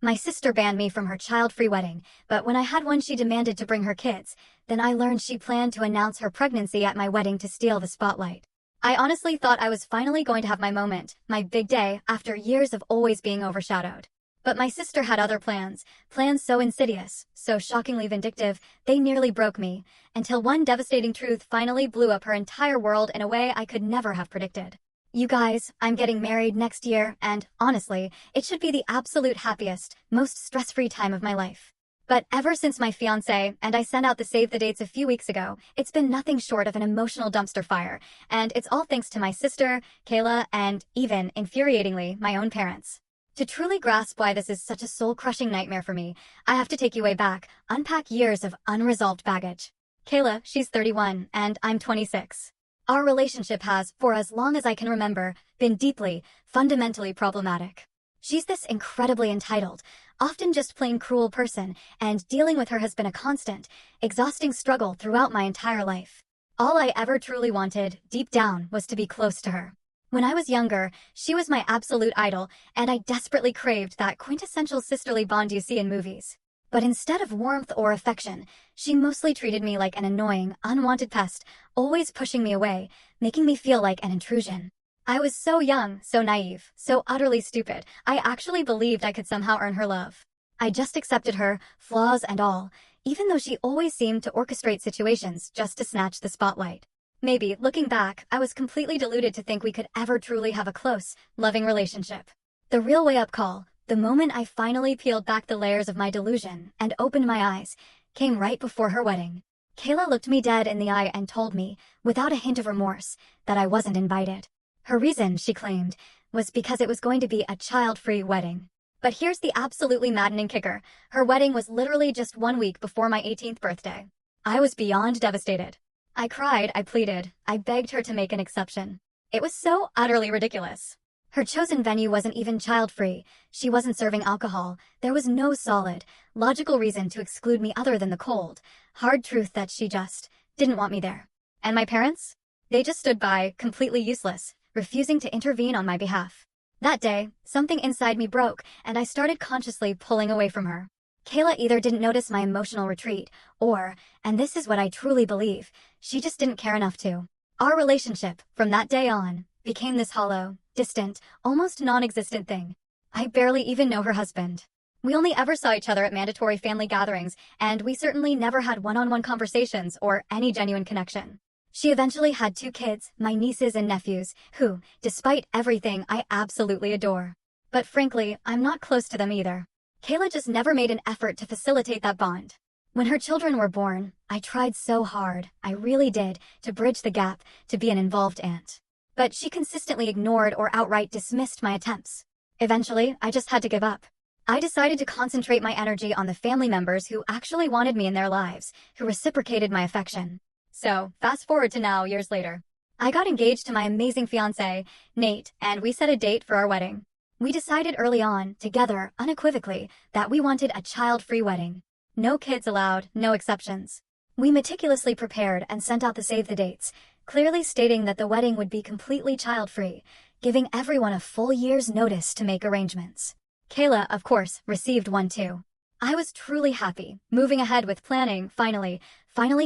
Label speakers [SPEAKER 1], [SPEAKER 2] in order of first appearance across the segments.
[SPEAKER 1] My sister banned me from her child-free wedding, but when I had one she demanded to bring her kids. Then I learned she planned to announce her pregnancy at my wedding to steal the spotlight. I honestly thought I was finally going to have my moment, my big day, after years of always being overshadowed. But my sister had other plans, plans so insidious, so shockingly vindictive, they nearly broke me, until one devastating truth finally blew up her entire world in a way I could never have predicted. You guys, I'm getting married next year, and, honestly, it should be the absolute happiest, most stress-free time of my life. But ever since my fiancé and I sent out the save the dates a few weeks ago, it's been nothing short of an emotional dumpster fire, and it's all thanks to my sister, Kayla, and, even, infuriatingly, my own parents. To truly grasp why this is such a soul-crushing nightmare for me, I have to take you way back, unpack years of unresolved baggage. Kayla, she's 31, and I'm 26. Our relationship has, for as long as I can remember, been deeply, fundamentally problematic. She's this incredibly entitled, often just plain cruel person, and dealing with her has been a constant, exhausting struggle throughout my entire life. All I ever truly wanted, deep down, was to be close to her. When I was younger, she was my absolute idol, and I desperately craved that quintessential sisterly bond you see in movies. But instead of warmth or affection, she mostly treated me like an annoying, unwanted pest, always pushing me away, making me feel like an intrusion. I was so young, so naive, so utterly stupid, I actually believed I could somehow earn her love. I just accepted her, flaws and all, even though she always seemed to orchestrate situations just to snatch the spotlight. Maybe, looking back, I was completely deluded to think we could ever truly have a close, loving relationship. The real wake-up call, the moment I finally peeled back the layers of my delusion and opened my eyes, came right before her wedding. Kayla looked me dead in the eye and told me, without a hint of remorse, that I wasn't invited. Her reason, she claimed, was because it was going to be a child-free wedding. But here's the absolutely maddening kicker. Her wedding was literally just 1 week before my 18th birthday. I was beyond devastated. I cried, I pleaded, I begged her to make an exception. It was so utterly ridiculous. Her chosen venue wasn't even child-free, she wasn't serving alcohol, there was no solid, logical reason to exclude me other than the cold, hard truth that she just didn't want me there. And my parents? They just stood by, completely useless, refusing to intervene on my behalf. That day, something inside me broke, and I started consciously pulling away from her. Kayla either didn't notice my emotional retreat, or, and this is what I truly believe, she just didn't care enough to. Our relationship, from that day on, became this hollow, distant, almost non-existent thing. I barely even know her husband. We only ever saw each other at mandatory family gatherings, and we certainly never had one-on-one conversations or any genuine connection. She eventually had 2 kids, my nieces and nephews, who, despite everything, I absolutely adore. But frankly, I'm not close to them either. Kayla just never made an effort to facilitate that bond. When her children were born, I tried so hard, I really did, to bridge the gap, to be an involved aunt. But she consistently ignored or outright dismissed my attempts. Eventually, I just had to give up. I decided to concentrate my energy on the family members who actually wanted me in their lives, who reciprocated my affection. So, fast forward to now, years later. I got engaged to my amazing fiancé, Nate, and we set a date for our wedding. We decided early on, together, unequivocally, that we wanted a child-free wedding. No kids allowed, no exceptions. We meticulously prepared and sent out the save the dates, clearly stating that the wedding would be completely child-free, giving everyone a full year's notice to make arrangements. Kayla, of course, received one too. I was truly happy, moving ahead with planning, finally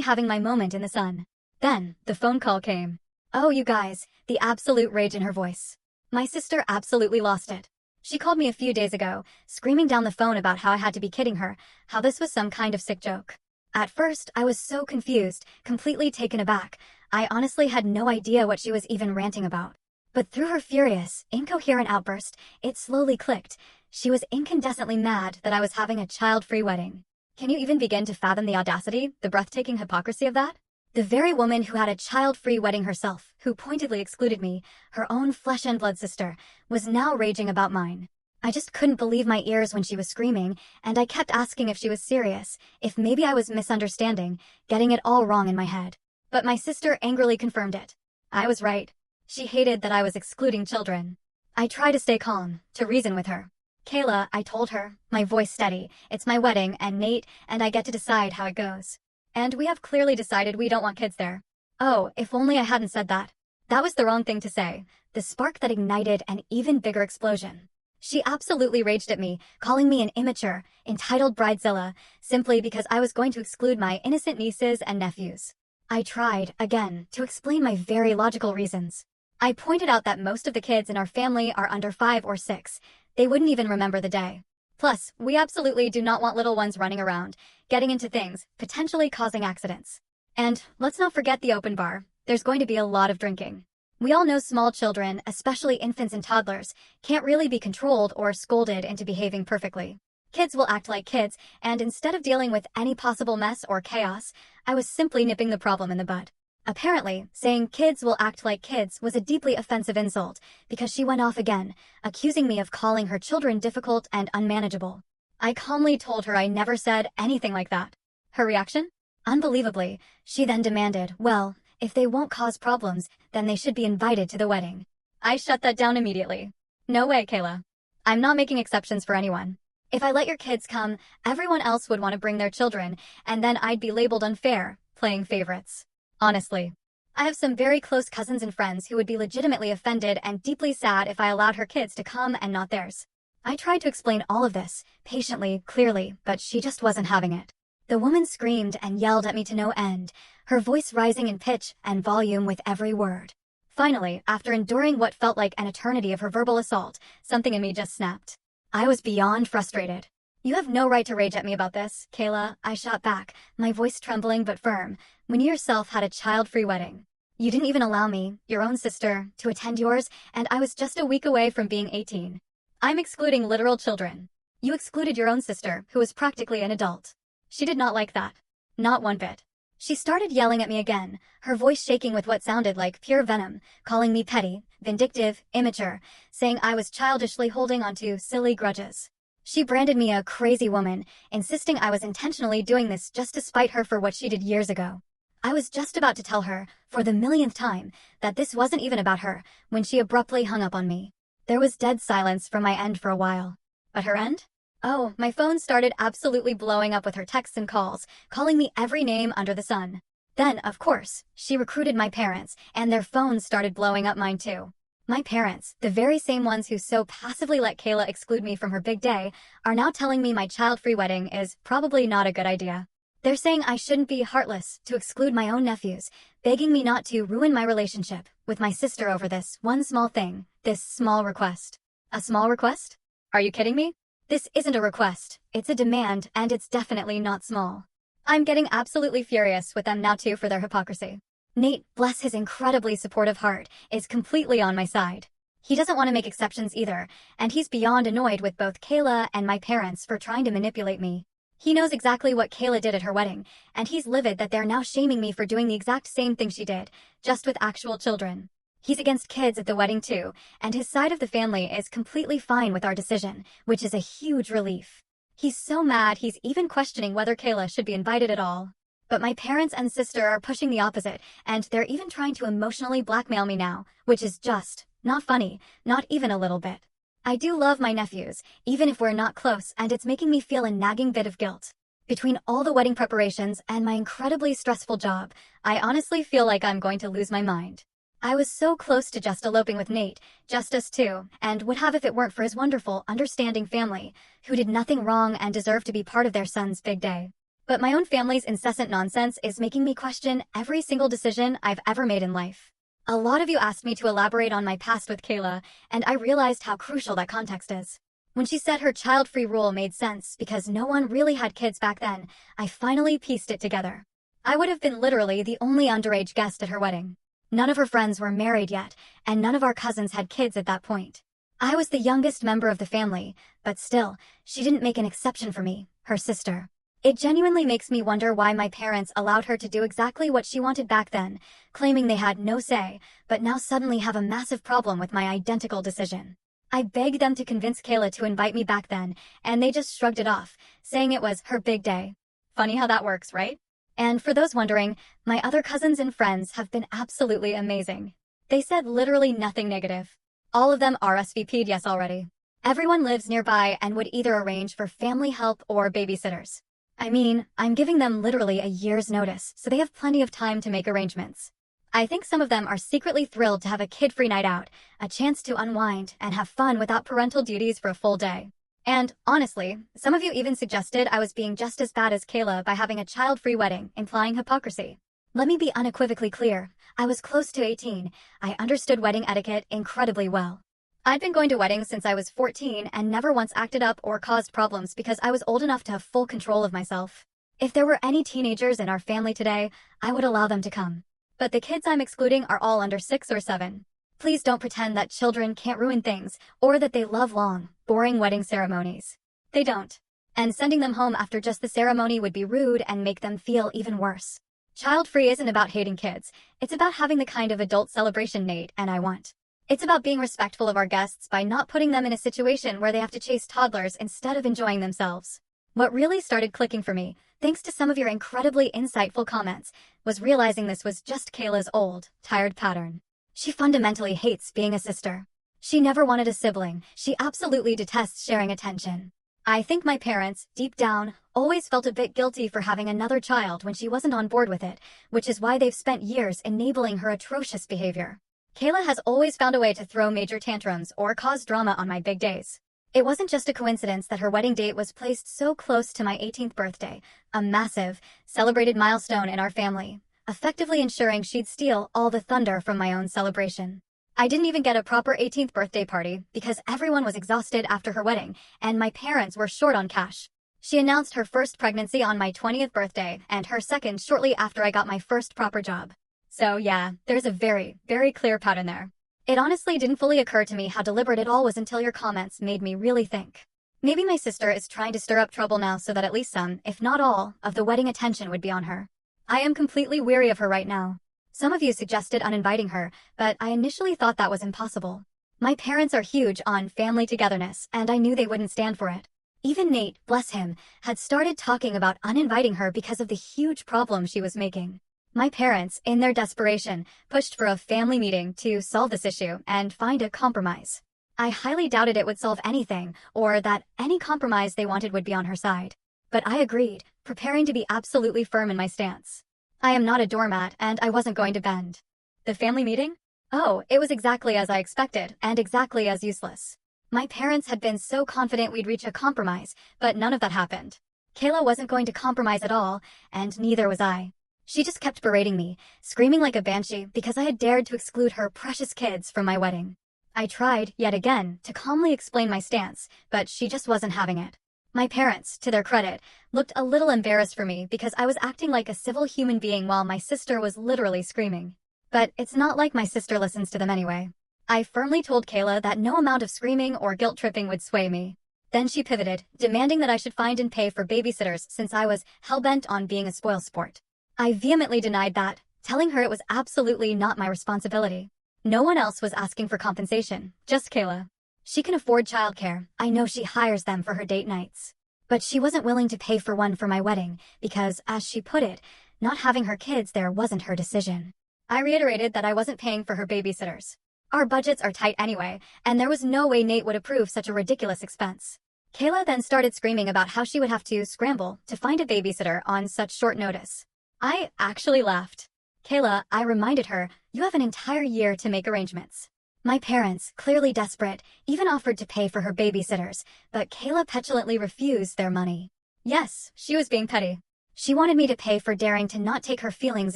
[SPEAKER 1] having my moment in the sun. Then, the phone call came. Oh, you guys, the absolute rage in her voice. My sister absolutely lost it. She called me a few days ago, screaming down the phone about how I had to be kidding her, how this was some kind of sick joke. At first, I was so confused, completely taken aback. I honestly had no idea what she was even ranting about. But through her furious, incoherent outburst, it slowly clicked. She was incandescently mad that I was having a child-free wedding. Can you even begin to fathom the audacity, the breathtaking hypocrisy of that? The very woman who had a child-free wedding herself, who pointedly excluded me, her own flesh and blood sister, was now raging about mine. I just couldn't believe my ears when she was screaming, and I kept asking if she was serious, if maybe I was misunderstanding, getting it all wrong in my head. But my sister angrily confirmed it. I was right. She hated that I was excluding children. I tried to stay calm, to reason with her. Kayla, I told her, my voice steady, it's my wedding, and Nate and I get to decide how it goes. And we have clearly decided we don't want kids there. Oh, if only I hadn't said that. That was the wrong thing to say, the spark that ignited an even bigger explosion. She absolutely raged at me, calling me an immature, entitled bridezilla, simply because I was going to exclude my innocent nieces and nephews. I tried, again, to explain my very logical reasons. I pointed out that most of the kids in our family are under 5 or 6. They wouldn't even remember the day. Plus, we absolutely do not want little ones running around, getting into things, potentially causing accidents. And let's not forget the open bar. There's going to be a lot of drinking. We all know small children, especially infants and toddlers, can't really be controlled or scolded into behaving perfectly. Kids will act like kids, and instead of dealing with any possible mess or chaos, I was simply nipping the problem in the bud. Apparently, saying kids will act like kids was a deeply offensive insult, because she went off again, accusing me of calling her children difficult and unmanageable. I calmly told her I never said anything like that. Her reaction? Unbelievably, she then demanded, well, if they won't cause problems, then they should be invited to the wedding. I shut that down immediately. No way, Kayla. I'm not making exceptions for anyone. If I let your kids come, everyone else would want to bring their children, and then I'd be labeled unfair, playing favorites. Honestly. I have some very close cousins and friends who would be legitimately offended and deeply sad if I allowed her kids to come and not theirs. I tried to explain all of this, patiently, clearly, but she just wasn't having it. The woman screamed and yelled at me to no end, her voice rising in pitch and volume with every word. Finally, after enduring what felt like an eternity of her verbal assault, something in me just snapped. I was beyond frustrated. You have no right to rage at me about this, Kayla, I shot back, my voice trembling but firm, when you yourself had a child-free wedding. You didn't even allow me, your own sister, to attend yours, and I was just a week away from being 18. I'm excluding literal children. You excluded your own sister, who was practically an adult. She did not like that. Not one bit. She started yelling at me again, her voice shaking with what sounded like pure venom, calling me petty, vindictive, immature, saying I was childishly holding onto silly grudges. She branded me a crazy woman, insisting I was intentionally doing this just to spite her for what she did years ago. I was just about to tell her, for the millionth time, that this wasn't even about her, when she abruptly hung up on me. There was dead silence from my end for a while. But her end? Oh, my phone started absolutely blowing up with her texts and calls, calling me every name under the sun. Then, of course, she recruited my parents, and their phones started blowing up mine too. My parents, the very same ones who so passively let Kayla exclude me from her big day, are now telling me my child-free wedding is probably not a good idea. They're saying I shouldn't be heartless to exclude my own nephews, begging me not to ruin my relationship with my sister over this one small thing, this small request. A small request? Are you kidding me? This isn't a request, it's a demand, and it's definitely not small. I'm getting absolutely furious with them now too for their hypocrisy. Nate, bless his incredibly supportive heart, is completely on my side. He doesn't want to make exceptions either, and he's beyond annoyed with both Kayla and my parents for trying to manipulate me. He knows exactly what Kayla did at her wedding, and he's livid that they're now shaming me for doing the exact same thing she did, just with actual children. He's against kids at the wedding too, and his side of the family is completely fine with our decision, which is a huge relief. He's so mad he's even questioning whether Kayla should be invited at all. But my parents and sister are pushing the opposite, and they're even trying to emotionally blackmail me now, which is just not funny, not even a little bit. I do love my nephews, even if we're not close, and it's making me feel a nagging bit of guilt. Between all the wedding preparations and my incredibly stressful job, I honestly feel like I'm going to lose my mind. I was so close to just eloping with Nate, just us two, and would have if it weren't for his wonderful, understanding family, who did nothing wrong and deserved to be part of their son's big day. But my own family's incessant nonsense is making me question every single decision I've ever made in life. A lot of you asked me to elaborate on my past with Kayla, and I realized how crucial that context is. When she said her child-free rule made sense because no one really had kids back then, I finally pieced it together. I would have been literally the only underage guest at her wedding. None of her friends were married yet, and none of our cousins had kids at that point. I was the youngest member of the family, but still, she didn't make an exception for me, her sister. It genuinely makes me wonder why my parents allowed her to do exactly what she wanted back then, claiming they had no say, but now suddenly have a massive problem with my identical decision. I begged them to convince Kayla to invite me back then, and they just shrugged it off, saying it was her big day. Funny how that works, right? And for those wondering, my other cousins and friends have been absolutely amazing. They said literally nothing negative. All of them RSVP'd yes already. Everyone lives nearby and would either arrange for family help or babysitters. I mean, I'm giving them literally a year's notice, so they have plenty of time to make arrangements. I think some of them are secretly thrilled to have a kid-free night out, a chance to unwind and have fun without parental duties for a full day. And, honestly, some of you even suggested I was being just as bad as Kayla by having a child-free wedding, implying hypocrisy. Let me be unequivocally clear. I was close to 18. I understood wedding etiquette incredibly well. I'd been going to weddings since I was 14 and never once acted up or caused problems because I was old enough to have full control of myself. If there were any teenagers in our family today, I would allow them to come. But the kids I'm excluding are all under 6 or 7. Please don't pretend that children can't ruin things or that they love long, boring wedding ceremonies. They don't. And sending them home after just the ceremony would be rude and make them feel even worse. Child-free isn't about hating kids. It's about having the kind of adult celebration Nate and I want. It's about being respectful of our guests by not putting them in a situation where they have to chase toddlers instead of enjoying themselves. What really started clicking for me, thanks to some of your incredibly insightful comments, was realizing this was just Kayla's old, tired pattern. She fundamentally hates being a sister. She never wanted a sibling. She absolutely detests sharing attention. I think my parents, deep down, always felt a bit guilty for having another child when she wasn't on board with it, which is why they've spent years enabling her atrocious behavior. Kayla has always found a way to throw major tantrums or cause drama on my big days. It wasn't just a coincidence that her wedding date was placed so close to my 18th birthday, a massive, celebrated milestone in our family, effectively ensuring she'd steal all the thunder from my own celebration. I didn't even get a proper 18th birthday party because everyone was exhausted after her wedding and my parents were short on cash. She announced her first pregnancy on my 20th birthday and her second shortly after I got my first proper job. So yeah, there's a very, very clear pattern there. It honestly didn't fully occur to me how deliberate it all was until your comments made me really think. Maybe my sister is trying to stir up trouble now so that at least some, if not all, of the wedding attention would be on her. I am completely weary of her right now. Some of you suggested uninviting her, but I initially thought that was impossible. My parents are huge on family togetherness, and I knew they wouldn't stand for it. Even Nate, bless him, had started talking about uninviting her because of the huge problem she was making. My parents, in their desperation, pushed for a family meeting to solve this issue and find a compromise. I highly doubted it would solve anything, or that any compromise they wanted would be on her side. But I agreed, preparing to be absolutely firm in my stance. I am not a doormat, and I wasn't going to bend. The family meeting? Oh, it was exactly as I expected, and exactly as useless. My parents had been so confident we'd reach a compromise, but none of that happened. Kayla wasn't going to compromise at all, and neither was I. She just kept berating me, screaming like a banshee because I had dared to exclude her precious kids from my wedding. I tried, yet again, to calmly explain my stance, but she just wasn't having it. My parents, to their credit, looked a little embarrassed for me because I was acting like a civil human being while my sister was literally screaming. But it's not like my sister listens to them anyway. I firmly told Kayla that no amount of screaming or guilt-tripping would sway me. Then she pivoted, demanding that I should find and pay for babysitters since I was hell-bent on being a spoilsport. I vehemently denied that, telling her it was absolutely not my responsibility. No one else was asking for compensation, just Kayla. She can afford childcare. I know she hires them for her date nights. But she wasn't willing to pay for one for my wedding because, as she put it, not having her kids there wasn't her decision. I reiterated that I wasn't paying for her babysitters. Our budgets are tight anyway, and there was no way Nate would approve such a ridiculous expense. Kayla then started screaming about how she would have to scramble to find a babysitter on such short notice. I actually laughed. Kayla, I reminded her, you have an entire year to make arrangements. My parents, clearly desperate, even offered to pay for her babysitters, but Kayla petulantly refused their money. Yes, she was being petty. She wanted me to pay for daring to not take her feelings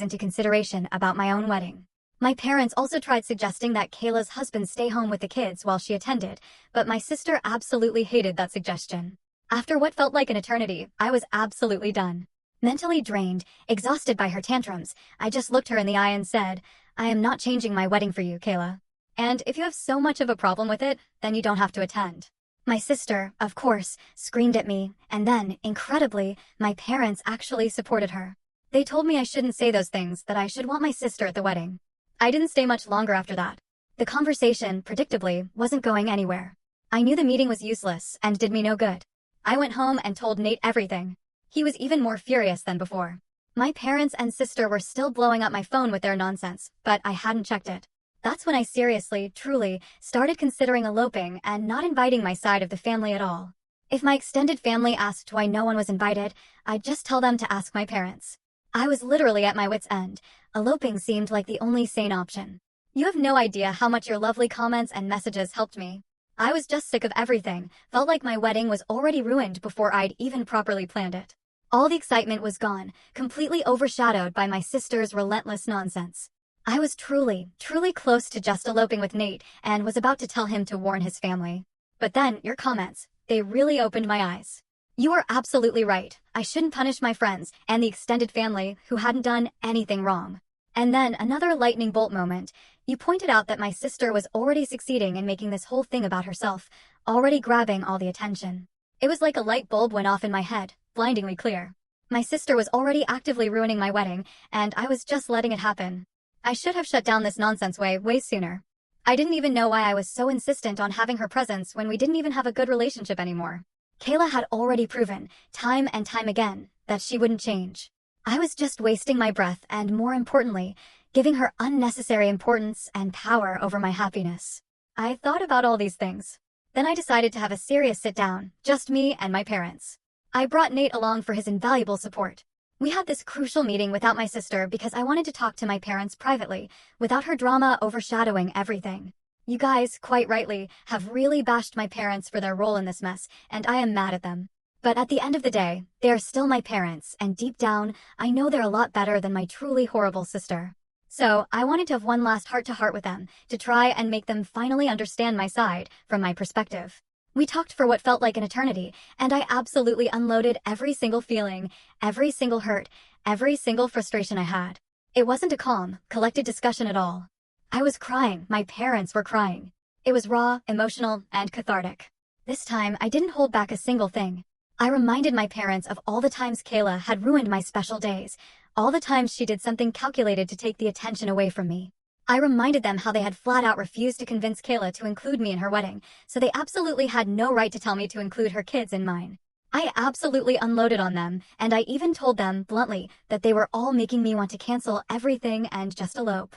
[SPEAKER 1] into consideration about my own wedding. My parents also tried suggesting that Kayla's husband stay home with the kids while she attended, but my sister absolutely hated that suggestion. After what felt like an eternity, I was absolutely done. Mentally drained, exhausted by her tantrums, I just looked her in the eye and said, I am not changing my wedding for you, Kayla. And if you have so much of a problem with it, then you don't have to attend. My sister, of course, screamed at me, and then, incredibly, my parents actually supported her. They told me I shouldn't say those things, that I should want my sister at the wedding. I didn't stay much longer after that. The conversation, predictably, wasn't going anywhere. I knew the meeting was useless and did me no good. I went home and told Nate everything. He was even more furious than before. My parents and sister were still blowing up my phone with their nonsense, but I hadn't checked it. That's when I seriously, truly, started considering eloping and not inviting my side of the family at all. If my extended family asked why no one was invited, I'd just tell them to ask my parents. I was literally at my wit's end. Eloping seemed like the only sane option. You have no idea how much your lovely comments and messages helped me. I was just sick of everything, felt like my wedding was already ruined before I'd even properly planned it. All the excitement was gone, completely overshadowed by my sister's relentless nonsense. I was truly close to just eloping with Nate and was about to tell him to warn his family. But then, your comments, they really opened my eyes. You are absolutely right. I shouldn't punish my friends and the extended family who hadn't done anything wrong. And then another lightning bolt moment. You pointed out that my sister was already succeeding in making this whole thing about herself, already grabbing all the attention. It was like a light bulb went off in my head, blindingly clear. My sister was already actively ruining my wedding, and I was just letting it happen. I should have shut down this nonsense way sooner. I didn't even know why I was so insistent on having her presence when we didn't even have a good relationship anymore. Kayla had already proven, time and time again, that she wouldn't change. I was just wasting my breath and, more importantly, giving her unnecessary importance and power over my happiness. I thought about all these things. Then I decided to have a serious sit-down, just me and my parents. I brought Nate along for his invaluable support. We had this crucial meeting without my sister because I wanted to talk to my parents privately, without her drama overshadowing everything. You guys, quite rightly, have really bashed my parents for their role in this mess, and I am mad at them. But at the end of the day, they are still my parents, and deep down, I know they're a lot better than my truly horrible sister. So, I wanted to have one last heart-to-heart with them, to try and make them finally understand my side, from my perspective. We talked for what felt like an eternity, and I absolutely unloaded every single feeling, every single hurt, every single frustration I had. It wasn't a calm, collected discussion at all. I was crying, my parents were crying. It was raw, emotional, and cathartic. This time, I didn't hold back a single thing. I reminded my parents of all the times Kayla had ruined my special days, all the times she did something calculated to take the attention away from me. I reminded them how they had flat out refused to convince Kayla to include me in her wedding, so they absolutely had no right to tell me to include her kids in mine. I absolutely unloaded on them, and I even told them, bluntly, that they were all making me want to cancel everything and just elope.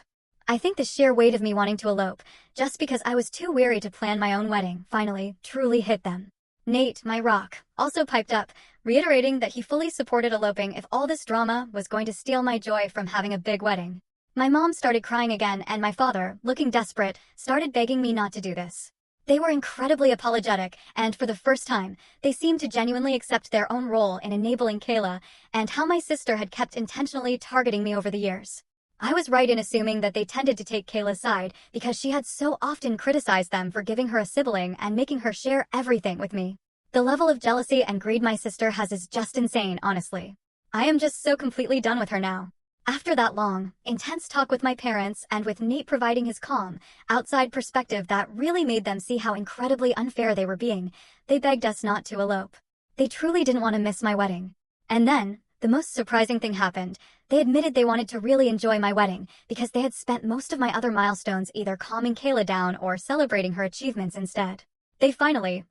[SPEAKER 1] I think the sheer weight of me wanting to elope, just because I was too weary to plan my own wedding, finally, truly hit them. Nate, my rock, also piped up, reiterating that he fully supported eloping if all this drama was going to steal my joy from having a big wedding. My mom started crying again, and my father, looking desperate, started begging me not to do this. They were incredibly apologetic, and for the first time, they seemed to genuinely accept their own role in enabling Kayla, and how my sister had kept intentionally targeting me over the years. I was right in assuming that they tended to take Kayla's side because she had so often criticized them for giving her a sibling and making her share everything with me. The level of jealousy and greed my sister has is just insane, honestly. I am just so completely done with her now. After that long, intense talk with my parents and with Nate providing his calm, outside perspective that really made them see how incredibly unfair they were being, they begged us not to elope. They truly didn't want to miss my wedding. And then, the most surprising thing happened. They admitted they wanted to really enjoy my wedding because they had spent most of my other milestones either calming Kayla down or celebrating her achievements instead. They finally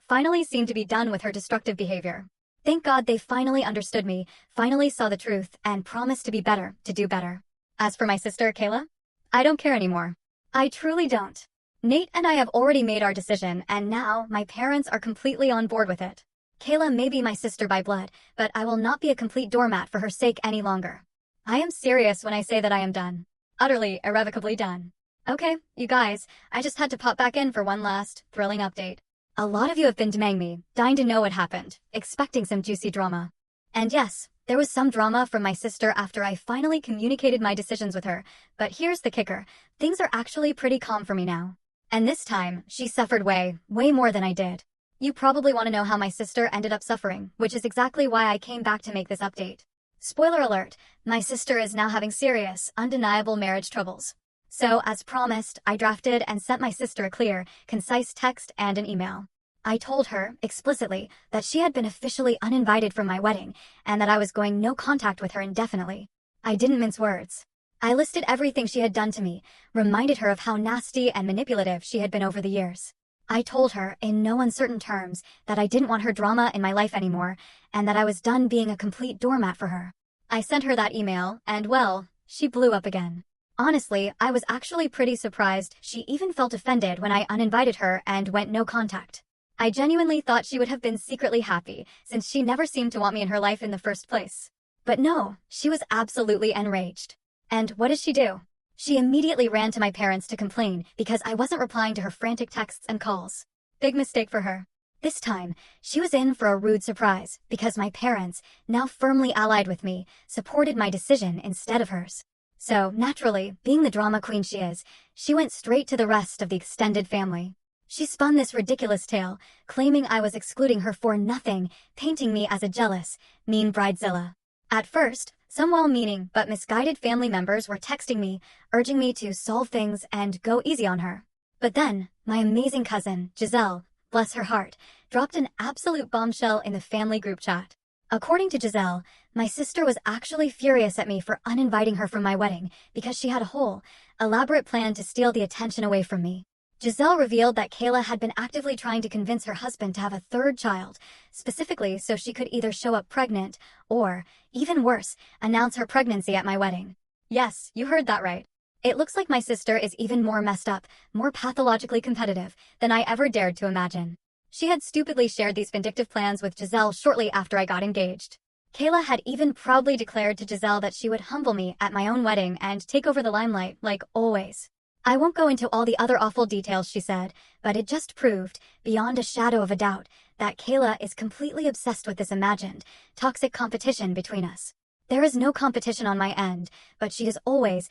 [SPEAKER 1] seemed to be done with her destructive behavior. Thank God they finally understood me, finally saw the truth, and promised to be better, to do better. As for my sister, Kayla, I don't care anymore. I truly don't. Nate and I have already made our decision, and now my parents are completely on board with it. Kayla may be my sister by blood, but I will not be a complete doormat for her sake any longer. I am serious when I say that I am done. Utterly, irrevocably done. Okay, you guys, I just had to pop back in for one last, thrilling update. A lot of you have been DMing me, dying to know what happened, expecting some juicy drama. And yes, there was some drama from my sister after I finally communicated my decisions with her, but here's the kicker, things are actually pretty calm for me now. And this time, she suffered way more than I did. You probably want to know how my sister ended up suffering, which is exactly why I came back to make this update. Spoiler alert, my sister is now having serious, undeniable marriage troubles. So, as promised, I drafted and sent my sister a clear, concise text and an email. I told her, explicitly, that she had been officially uninvited from my wedding, and that I was going no contact with her indefinitely. I didn't mince words. I listed everything she had done to me, reminded her of how nasty and manipulative she had been over the years. I told her, in no uncertain terms, that I didn't want her drama in my life anymore, and that I was done being a complete doormat for her. I sent her that email, and well, she blew up again. Honestly, I was actually pretty surprised she even felt offended when I uninvited her and went no contact. I genuinely thought she would have been secretly happy, since she never seemed to want me in her life in the first place. But no, she was absolutely enraged. And what did she do? She immediately ran to my parents to complain because I wasn't replying to her frantic texts and calls. Big mistake for her. This time, she was in for a rude surprise because my parents, now firmly allied with me, supported my decision instead of hers. So, naturally, being the drama queen she is, she went straight to the rest of the extended family. She spun this ridiculous tale, claiming I was excluding her for nothing, painting me as a jealous, mean bridezilla. At first, some well-meaning but misguided family members were texting me, urging me to solve things and go easy on her. But then, my amazing cousin, Giselle, bless her heart, dropped an absolute bombshell in the family group chat. According to Giselle, my sister was actually furious at me for uninviting her from my wedding because she had a whole, elaborate plan to steal the attention away from me. Giselle revealed that Kayla had been actively trying to convince her husband to have a third child, specifically so she could either show up pregnant or, even worse, announce her pregnancy at my wedding. Yes, you heard that right. It looks like my sister is even more messed up, more pathologically competitive than I ever dared to imagine. She had stupidly shared these vindictive plans with Giselle shortly after I got engaged. Kayla had even proudly declared to Giselle that she would humble me at my own wedding and take over the limelight like always. I won't go into all the other awful details she said, but it just proved, beyond a shadow of a doubt, that Kayla is completely obsessed with this imagined, toxic competition between us. There is no competition on my end, but she has always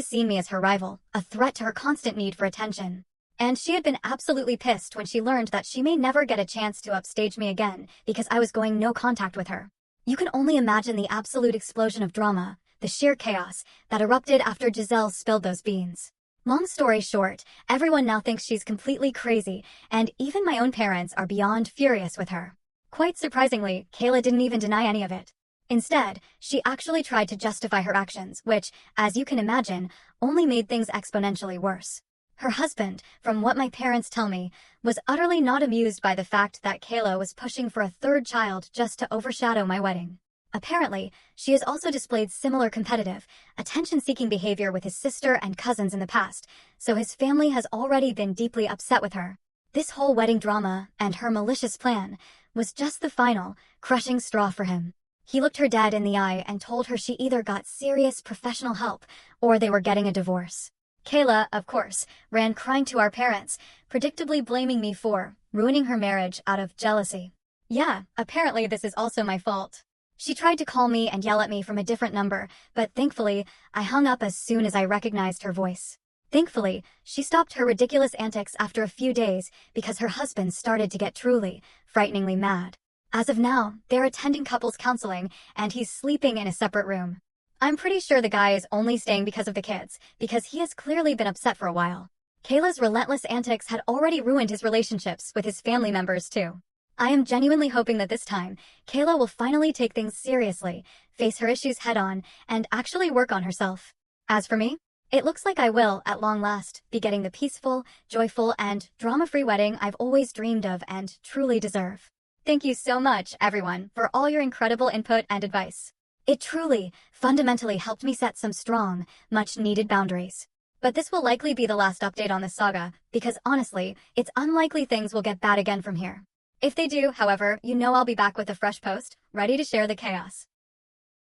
[SPEAKER 1] seen me as her rival, a threat to her constant need for attention. And she had been absolutely pissed when she learned that she may never get a chance to upstage me again because I was going no contact with her. You can only imagine the absolute explosion of drama, the sheer chaos, that erupted after Giselle spilled those beans. Long story short, everyone now thinks she's completely crazy, and even my own parents are beyond furious with her. Quite surprisingly, Kayla didn't even deny any of it. Instead, she actually tried to justify her actions, which, as you can imagine, only made things exponentially worse. Her husband, from what my parents tell me, was utterly not amused by the fact that Kayla was pushing for a third child just to overshadow my wedding. Apparently, she has also displayed similar competitive, attention-seeking behavior with his sister and cousins in the past, so his family has already been deeply upset with her. This whole wedding drama, and her malicious plan, was just the final, crushing straw for him. He looked her dead in the eye and told her she either got serious professional help, or they were getting a divorce. Kayla, of course, ran crying to our parents, predictably blaming me for ruining her marriage out of jealousy. Yeah, apparently this is also my fault. She tried to call me and yell at me from a different number, but thankfully, I hung up as soon as I recognized her voice. Thankfully, she stopped her ridiculous antics after a few days because her husband started to get truly, frighteningly mad. As of now, they're attending couples counseling, and he's sleeping in a separate room. I'm pretty sure the guy is only staying because of the kids, because he has clearly been upset for a while. Kayla's relentless antics had already ruined his relationships with his family members too. I am genuinely hoping that this time, Kayla will finally take things seriously, face her issues head-on, and actually work on herself. As for me, it looks like I will, at long last, be getting the peaceful, joyful, and drama-free wedding I've always dreamed of and truly deserve. Thank you so much, everyone, for all your incredible input and advice. It truly, fundamentally helped me set some strong, much-needed boundaries. But this will likely be the last update on this saga, because honestly, it's unlikely things will get bad again from here. If they do, however, you know I'll be back with a fresh post, ready to share the chaos.